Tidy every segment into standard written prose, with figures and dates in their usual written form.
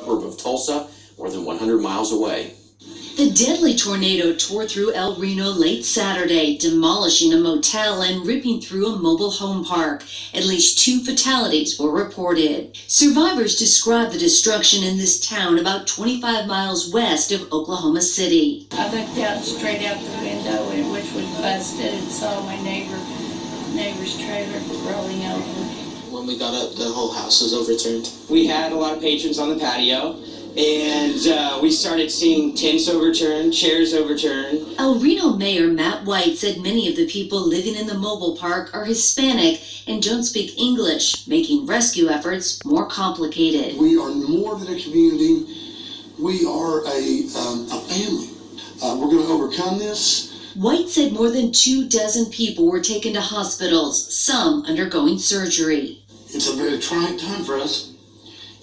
suburb of Tulsa, more than 100 miles away. The deadly tornado tore through El Reno late Saturday, demolishing a motel and ripping through a mobile home park. At least 2 fatalities were reported. Survivors described the destruction in this town about 25 miles west of Oklahoma City. I looked out straight out the window, which was busted, and saw my neighbor's trailer rolling over. When we got up, the whole house was overturned. We had a lot of patrons on the patio, and we started seeing tents overturned, chairs overturned. El Reno Mayor Matt White said many of the people living in the mobile park are Hispanic and don't speak English, making rescue efforts more complicated. We are more than a community. We are a family. We're going to overcome this. White said more than 24 people were taken to hospitals, some undergoing surgery. It's a very trying time for us,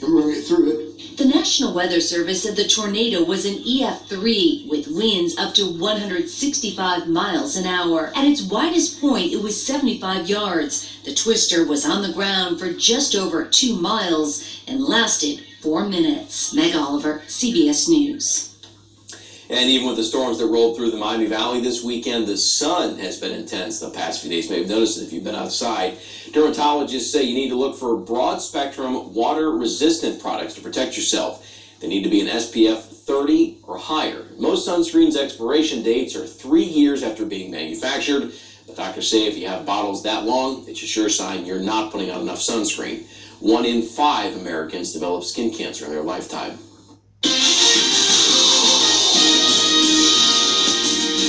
and we're going to get through it. The National Weather Service said the tornado was an EF3 with winds up to 165 miles an hour. At its widest point, it was 75 yards. The twister was on the ground for just over 2 miles and lasted 4 minutes. Meg Oliver, CBS News. And even with the storms that rolled through the Miami Valley this weekend, the sun has been intense the past few days. Maybe you've noticed it if you've been outside. Dermatologists say you need to look for broad-spectrum, water-resistant products to protect yourself. They need to be an SPF 30 or higher. Most sunscreens' expiration dates are 3 years after being manufactured. But doctors say if you have bottles that long, it's a sure sign you're not putting on enough sunscreen. 1 in 5 Americans develop skin cancer in their lifetime.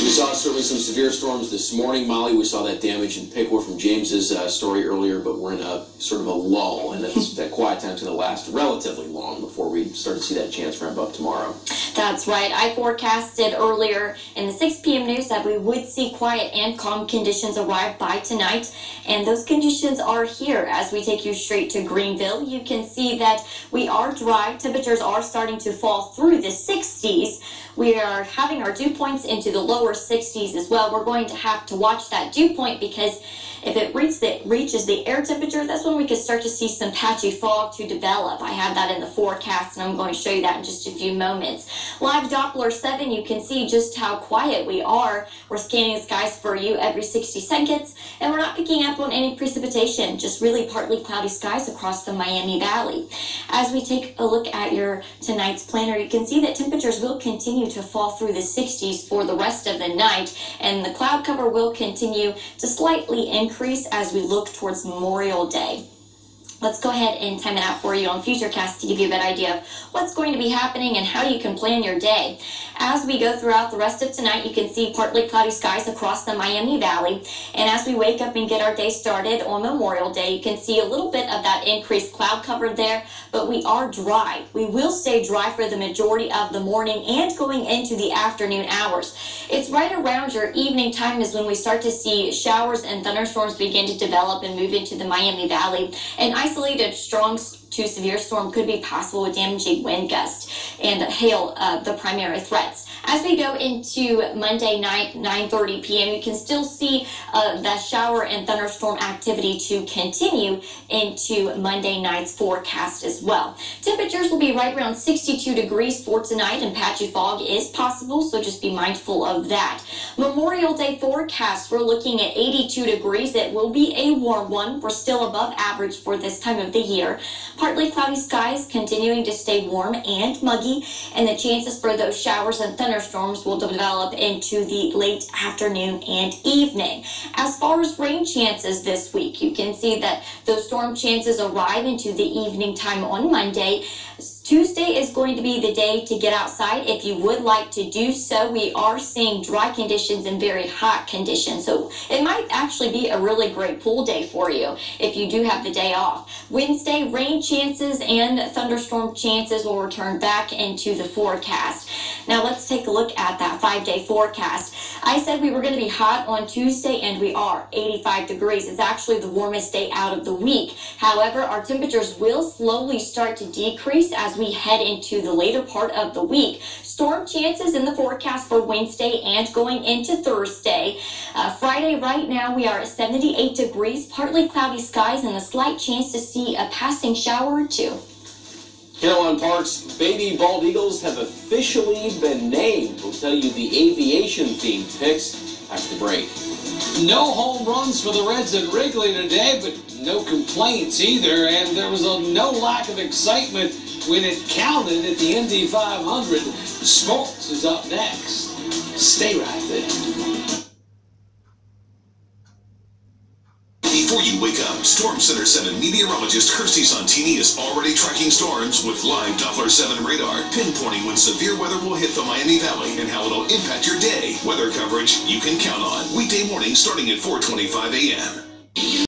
We saw certainly some severe storms this morning, Molly. We saw that damage in Pickwood from James's story earlier, but we're in a sort of a lull, and that quiet time's going to last relatively long before we start to see that chance ramp up tomorrow. That's right. I forecasted earlier in the 6 p.m. news that we would see quiet and calm conditions arrive by tonight, and those conditions are here. As we take you straight to Greenville, you can see that we are dry. Temperatures are starting to fall through the 60s. We are having our dew points into the lower 60s as well. We're going to have to watch that dew point because if it reaches the air temperature, that's when we could start to see some patchy fog to develop. I have that in the forecast, and I'm going to show you that in just a few moments. Live Doppler 7, you can see just how quiet we are. We're scanning the skies for you every 60 seconds, and we're not picking up on any precipitation, just really partly cloudy skies across the Miami Valley. As we take a look at your tonight's planner, you can see that temperatures will continue to fall through the 60s for the rest of the night, and the cloud cover will continue to slightly increase as we look towards Memorial Day. Let's go ahead and time it out for you on Futurecast to give you a better idea of what's going to be happening and how you can plan your day. As we go throughout the rest of tonight, you can see partly cloudy skies across the Miami Valley. And as we wake up and get our day started on Memorial Day, you can see a little bit of that increased cloud cover there, but we are dry. We will stay dry for the majority of the morning and going into the afternoon hours. It's right around your evening time is when we start to see showers and thunderstorms begin to develop and move into the Miami Valley. And isolated strong to severe storm could be possible with damaging wind gusts and hail, the primary threats. As we go into Monday night, 9:30 p.m., you can still see that shower and thunderstorm activity to continue into Monday night's forecast as well. Temperatures will be right around 62 degrees for tonight, and patchy fog is possible, so just be mindful of that. Memorial Day forecast, we're looking at 82 degrees. It will be a warm one. We're still above average for this time of the year. Partly cloudy skies continuing to stay warm and muggy, and the chances for those showers and thunderstorms will develop into the late afternoon and evening. As far as rain chances this week, you can see that those storm chances arrive into the evening time on Monday. Tuesday is going to be the day to get outside if you would like to do so. We are seeing dry conditions and very hot conditions, so it might actually be a really great pool day for you if you do have the day off. Wednesday, rain chances and thunderstorm chances will return back into the forecast. Now let's take a look at that 5-day forecast. I said we were going to be hot on Tuesday, and we are. 85 degrees. It's actually the warmest day out of the week. However, our temperatures will slowly start to decrease as we head into the later part of the week. Storm chances in the forecast for Wednesday and going into Thursday. Friday, right now, we are at 78 degrees, partly cloudy skies, and a slight chance to see a passing shower or two. Carolina Park's baby bald eagles have officially been named. We'll tell you the aviation-themed picks after the break. No home runs for the Reds at Wrigley today, but no complaints either, and there was no lack of excitement when it counted at the Indy 500. Sports is up next. Stay right there. Before you wake up, Storm Center 7 meteorologist Kirsty Santini is already tracking storms with live Doppler 7 radar, pinpointing when severe weather will hit the Miami Valley and how it'll impact your day. Weather coverage you can count on. Weekday mornings starting at 4:25 a.m.